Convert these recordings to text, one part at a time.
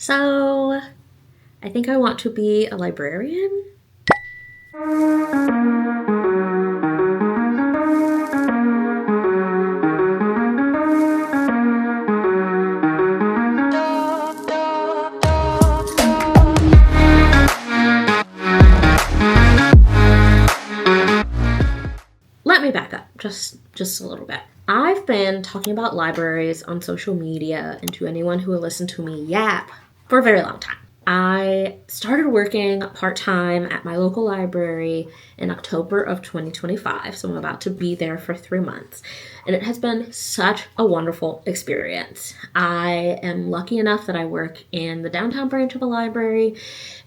So, I think I want to be a librarian. Let me back up just a little bit. I've been talking about libraries on social media and to anyone who will listen to me yap for a very long time. I started working part-time at my local library in October of 2025, so I'm about to be there for 3 months. And it has been such a wonderful experience. I am lucky enough that I work in the downtown branch of a library,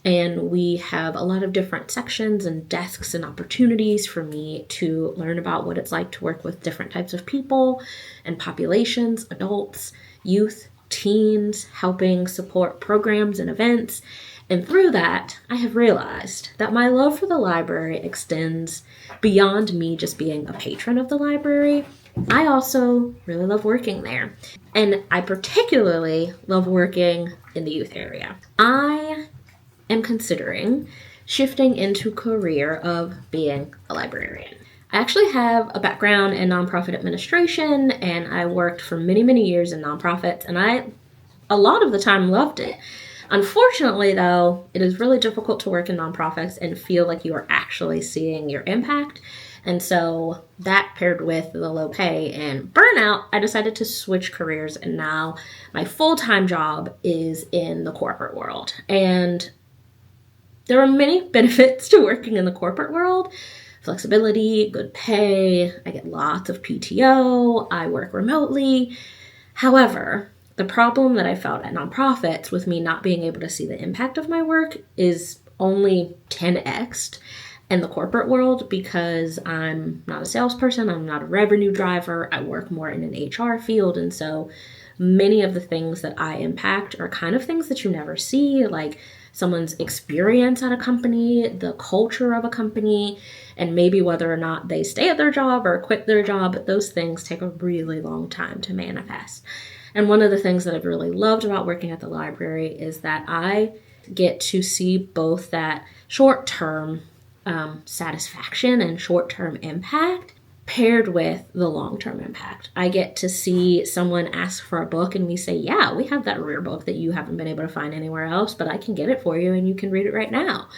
and we have a lot of different sections and desks and opportunities for me to learn about what it's like to work with different types of people and populations, adults, youth, teens, helping support programs and events. And through that, I have realized that my love for the library extends beyond me just being a patron of the library. I also really love working there. And I particularly love working in the youth area. I am considering shifting into a career of being a librarian. I actually have a background in nonprofit administration, and I worked for many, many years in nonprofits, and I, a lot of the time, loved it. Unfortunately, though, it is really difficult to work in nonprofits and feel like you are actually seeing your impact. And so that paired with the low pay and burnout, I decided to switch careers, and now my full-time job is in the corporate world. And there are many benefits to working in the corporate world. Flexibility, good pay, I get lots of PTO, I work remotely. However, the problem that I felt at nonprofits with me not being able to see the impact of my work is only 10x'd in the corporate world because I'm not a salesperson, I'm not a revenue driver, I work more in an HR field, and so many of the things that I impact are kind of things that you never see, like someone's experience at a company, the culture of a company, and maybe whether or not they stay at their job or quit their job. Those things take a really long time to manifest. And one of the things that I've really loved about working at the library is that I get to see both that short-term satisfaction and short-term impact paired with the long-term impact. I get to see someone ask for a book and we say, yeah, we have that rare book that you haven't been able to find anywhere else, but I can get it for you and you can read it right now.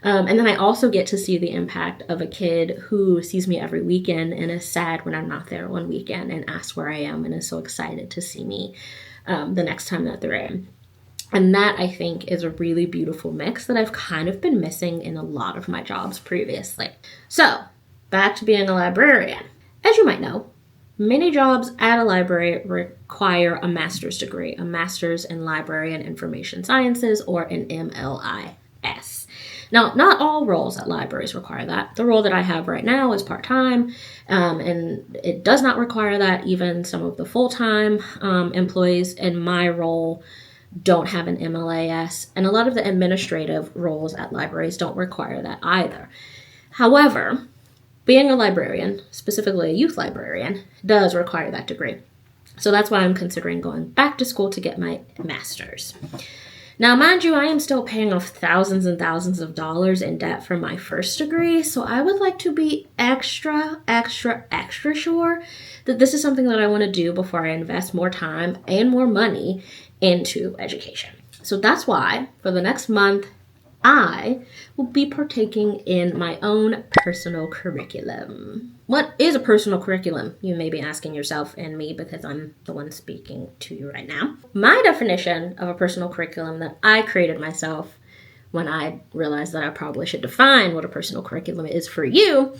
And then I also get to see the impact of a kid who sees me every weekend and is sad when I'm not there one weekend and asks where I am and is so excited to see me the next time that they're in. And that, I think, is a really beautiful mix that I've kind of been missing in a lot of my jobs previously. So, back to being a librarian. As you might know, many jobs at a library require a master's degree, a master's in library and information sciences, or an MLIS. Now, not all roles at libraries require that. The role that I have right now is part-time, and it does not require that. Even some of the full-time employees in my role don't have an MLIS, and a lot of the administrative roles at libraries don't require that either. However, being a librarian, specifically a youth librarian, does require that degree. So that's why I'm considering going back to school to get my master's. Now, mind you, I am still paying off thousands and thousands of dollars in debt for my first degree, so I would like to be extra sure that this is something that I want to do before I invest more time and more money into education. So that's why, for the next month, I will be partaking in my own personal curriculum. What is a personal curriculum? You may be asking yourself and me because I'm the one speaking to you right now. My definition of a personal curriculum that I created myself when I realized that I probably should define what a personal curriculum is for you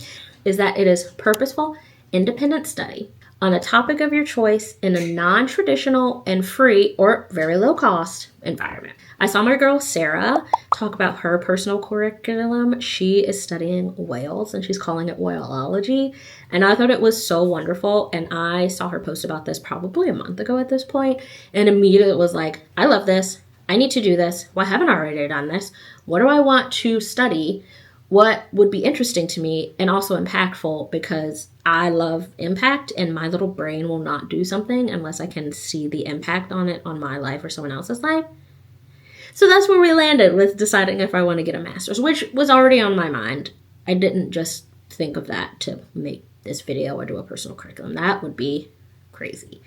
is that it is purposeful, independent study on a topic of your choice in a non-traditional and free or very low-cost environment. I saw my girl Sarah talk about her personal curriculum. She is studying whales and she's calling it whaleology. And I thought it was so wonderful. And I saw her post about this probably a month ago at this point, and immediately was like, I love this. I need to do this. Well, I haven't already done this. What do I want to study? What would be interesting to me and also impactful, because I love impact and my little brain will not do something unless I can see the impact on it on my life or someone else's life. So that's where we landed with deciding if I want to get a master's, which was already on my mind. I didn't just think of that to make this video or do a personal curriculum. That would be crazy.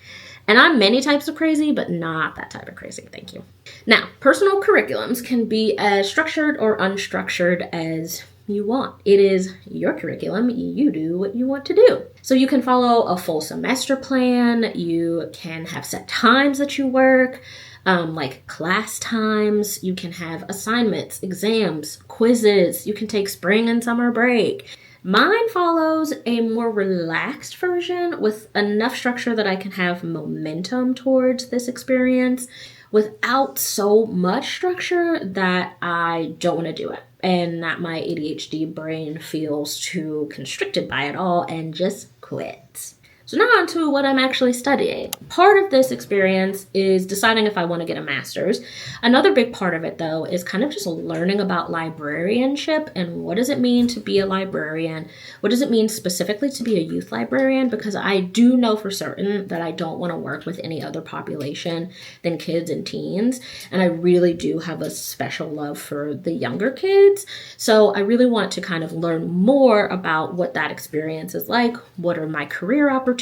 And I'm many types of crazy, but not that type of crazy. Thank you. Now, personal curriculums can be as structured or unstructured as you want. It is your curriculum. You do what you want to do. So you can follow a full semester plan. You can have set times that you work, like class times. You can have assignments, exams, quizzes. You can take spring and summer break. Mine follows a more relaxed version with enough structure that I can have momentum towards this experience without so much structure that I don't want to do it and that my ADHD brain feels too constricted by it all and just quits. So now on to what I'm actually studying. Part of this experience is deciding if I want to get a master's. Another big part of it, though, is kind of just learning about librarianship and what does it mean to be a librarian? What does it mean specifically to be a youth librarian? Because I do know for certain that I don't want to work with any other population than kids and teens. And I really do have a special love for the younger kids. So I really want to kind of learn more about what that experience is like. What are my career opportunities?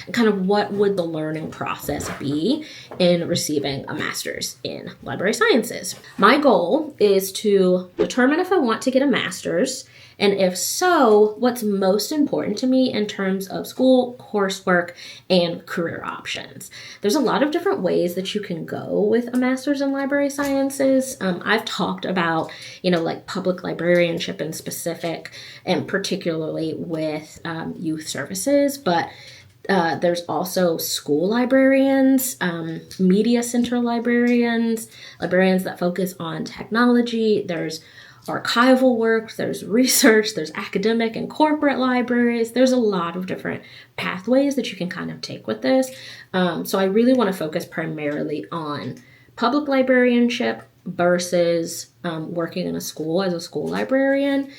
And kind of what would the learning process be in receiving a master's in library sciences. My goal is to determine if I want to get a master's, and if so, what's most important to me in terms of school, coursework, and career options. There's a lot of different ways that you can go with a master's in library sciences. I've talked about, like public librarianship in specific, and particularly with youth services, but there's also school librarians, media center librarians, librarians that focus on technology. There's archival work, there's research, there's academic and corporate libraries. There's a lot of different pathways that you can kind of take with this. So I really want to focus primarily on public librarianship versus working in a school as a school librarian,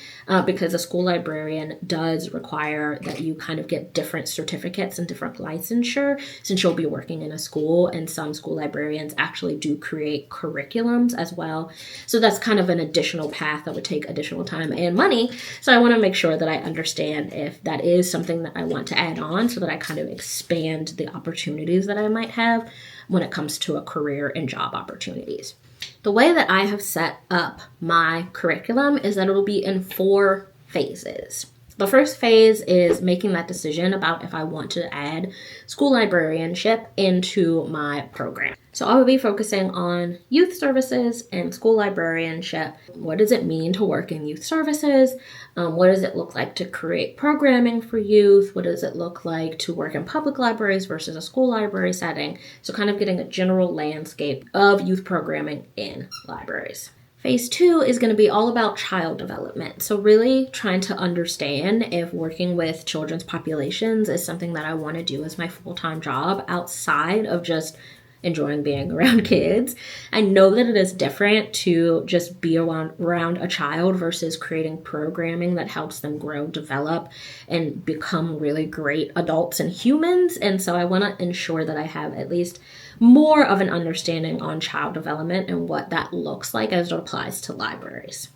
because a school librarian does require that you kind of get different certificates and different licensure since you'll be working in a school, and some school librarians actually do create curriculums as well. So that's kind of an additional path that would take additional time and money. So I want to make sure that I understand if that is something that I want to add on so that I kind of expand the opportunities that I might have when it comes to a career and job opportunities. The way that I have set up my curriculum is that it will be in 4 phases. The first phase is making that decision about if I want to add school librarianship into my program. So I will be focusing on youth services and school librarianship. What does it mean to work in youth services? What does it look like to create programming for youth? What does it look like to work in public libraries versus a school library setting? So kind of getting a general landscape of youth programming in libraries. Phase 2 is going to be all about child development. So really trying to understand if working with children's populations is something that I want to do as my full-time job outside of just enjoying being around kids. I know that it is different to just be around a child versus creating programming that helps them grow, develop, and become really great adults and humans. And so I want to ensure that I have at least more of an understanding on child development and what that looks like as it applies to libraries.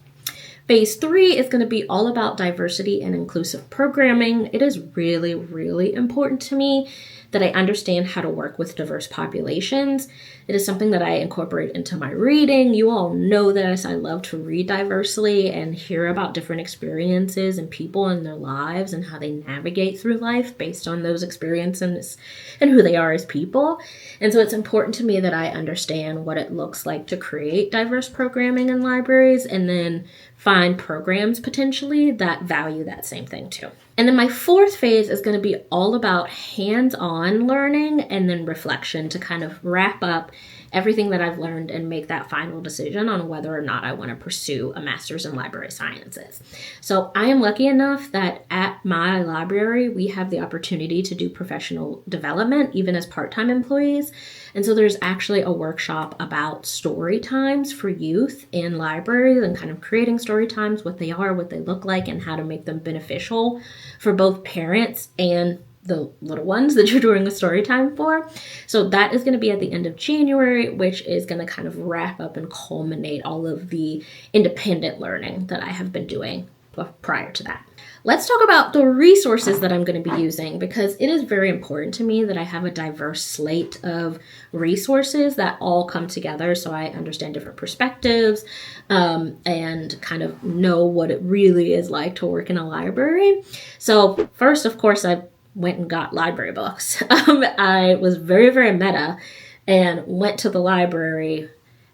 Phase 3 is going to be all about diversity and inclusive programming. It is really, really important to me that I understand how to work with diverse populations. It is something that I incorporate into my reading. You all know this. I love to read diversely and hear about different experiences and people in their lives and how they navigate through life based on those experiences and who they are as people. And so it's important to me that I understand what it looks like to create diverse programming in libraries and then find programs potentially that value that same thing too. And then my 4th phase is going to be all about hands-on learning and then reflection to kind of wrap up everything that I've learned and make that final decision on whether or not I want to pursue a master's in library sciences. So I am lucky enough that at my library, we have the opportunity to do professional development, even as part-time employees. And so there's actually a workshop about story times for youth in libraries and kind of creating story times, what they are, what they look like, and how to make them beneficial for both parents and the little ones that you're doing a story time for. So that is going to be at the end of January, which is going to kind of wrap up and culminate all of the independent learning that I have been doing prior to that. Let's talk about the resources that I'm going to be using, because it is very important to me that I have a diverse slate of resources that all come together so I understand different perspectives and kind of know what it really is like to work in a library. So first, of course, I went and got library books. I was very, very meta and went to the library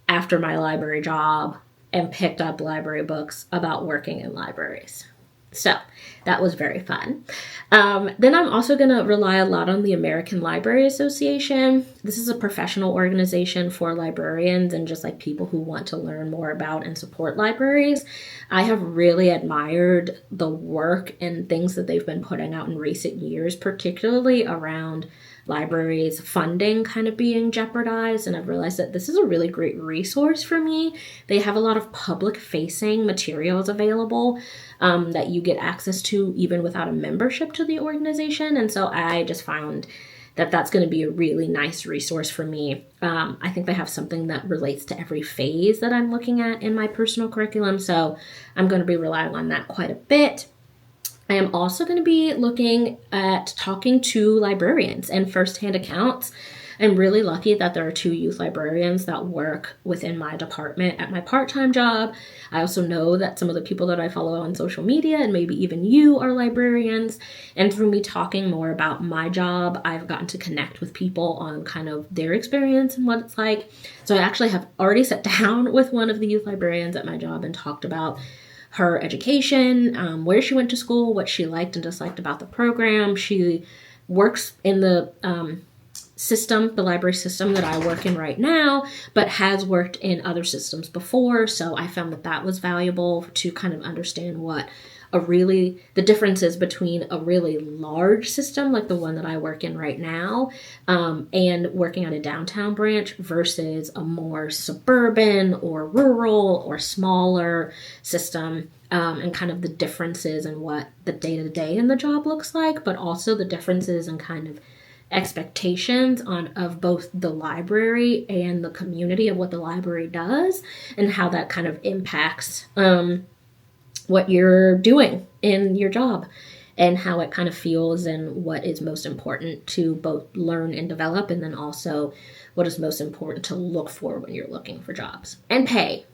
after my library job and picked up library books about working in libraries. So that was very fun. Then I'm also going to rely a lot on the American Library Association. This is a professional organization for librarians and just like people who want to learn more about and support libraries. I have really admired the work and things that they've been putting out in recent years, particularly around libraries funding kind of being jeopardized, and I've realized that this is a really great resource for me. They have a lot of public facing materials available that you get access to even without a membership to the organization, and so I just found that that's going to be a really nice resource for me. I think they have something that relates to every phase that I'm looking at in my personal curriculum, so I'm going to be relying on that quite a bit. I am also going to be looking at talking to librarians and firsthand accounts. I'm really lucky that there are 2 youth librarians that work within my department at my part-time job. I also know that some of the people that I follow on social media and maybe even you are librarians. And through me talking more about my job, I've gotten to connect with people on kind of their experience and what it's like. So I actually have already sat down with one of the youth librarians at my job and talked about her education, where she went to school, what she liked and disliked about the program. She works in the system, the library system that I work in right now, but has worked in other systems before. So I found that that was valuable to kind of understand what the differences between a really large system like the one that I work in right now and working at a downtown branch versus a more suburban or rural or smaller system, and kind of the differences in what the day-to-day in the job looks like, but also the differences in kind of expectations of both the library and the community of what the library does and how that kind of impacts what you're doing in your job and how it kind of feels and what is most important to both learn and develop, and then also what is most important to look for when you're looking for jobs. And pay.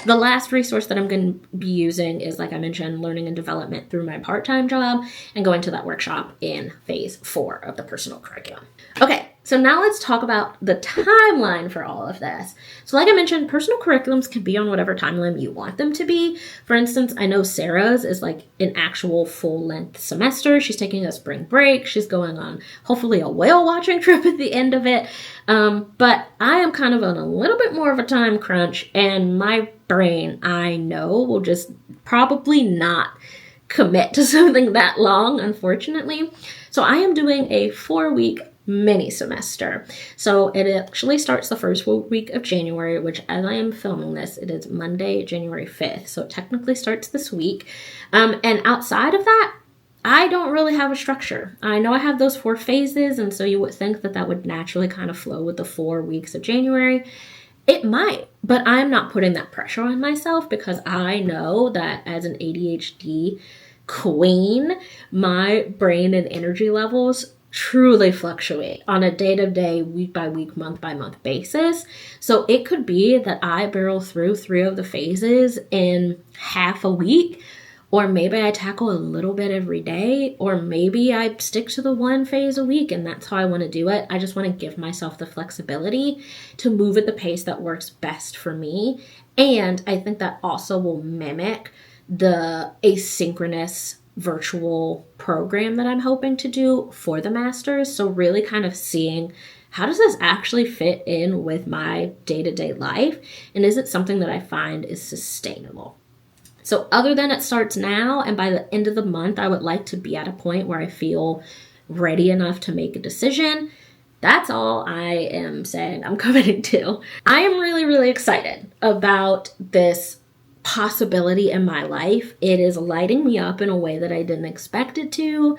The last resource that I'm going to be using is, like I mentioned, learning and development through my part-time job and going to that workshop in phase 4 of the personal curriculum. Okay, so now let's talk about the timeline for all of this. So like I mentioned, personal curriculums can be on whatever timeline you want them to be. For instance, I know Sarah's is like an actual full-length semester. She's taking a spring break. She's going on hopefully a whale watching trip at the end of it. But I am kind of on a little bit more of a time crunch, and my brain, I know, will just probably not commit to something that long, unfortunately. So I am doing a 4-week mini semester. So it actually starts the first week of January, which as I am filming this, it is Monday, January 5th. So it technically starts this week. And outside of that, I don't really have a structure. I know I have those 4 phases, and so you would think that that would naturally kind of flow with the 4 weeks of January. It might, but I'm not putting that pressure on myself because I know that as an ADHD queen, my brain and energy levels truly fluctuate on a day-to-day, week-by-week, month-by-month basis. So it could be that I barrel through 3 of the phases in half a week, or maybe I tackle a little bit every day, or maybe I stick to the 1 phase a week, and that's how I want to do it. I just want to give myself the flexibility to move at the pace that works best for me. And I think that also will mimic the asynchronous virtual program that I'm hoping to do for the masters. So really kind of seeing, how does this actually fit in with my day-to-day life? And is it something that I find is sustainable? So other than it starts now, and by the end of the month, I would like to be at a point where I feel ready enough to make a decision. That's all I am saying I'm committing to. I am really, really excited about this possibility in my life. It is lighting me up in a way that I didn't expect it to.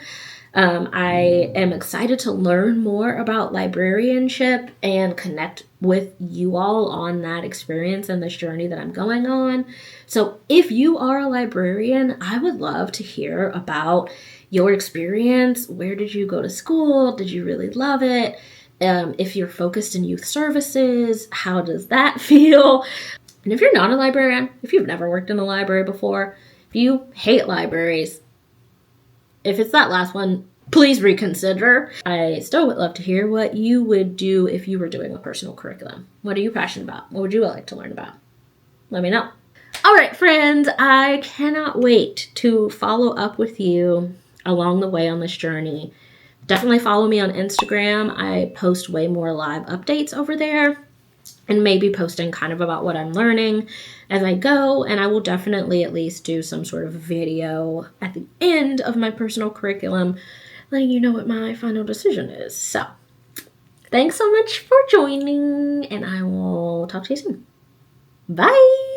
I am excited to learn more about librarianship and connect with you all on that experience and this journey that I'm going on. So if you are a librarian, I would love to hear about your experience. Where did you go to school? Did you really love it? If you're focused in youth services, how does that feel? And if you're not a librarian, if you've never worked in a library before, if you hate libraries, if it's that last one, please reconsider. I still would love to hear what you would do if you were doing a personal curriculum. What are you passionate about? What would you like to learn about? Let me know. All right, friends, I cannot wait to follow up with you along the way on this journey. Definitely follow me on Instagram. I post way more live updates over there, and maybe posting kind of about what I'm learning as I go. And I will definitely at least do some sort of video at the end of my personal curriculum, letting you know what my final decision is. So thanks so much for joining, and I will talk to you soon. Bye.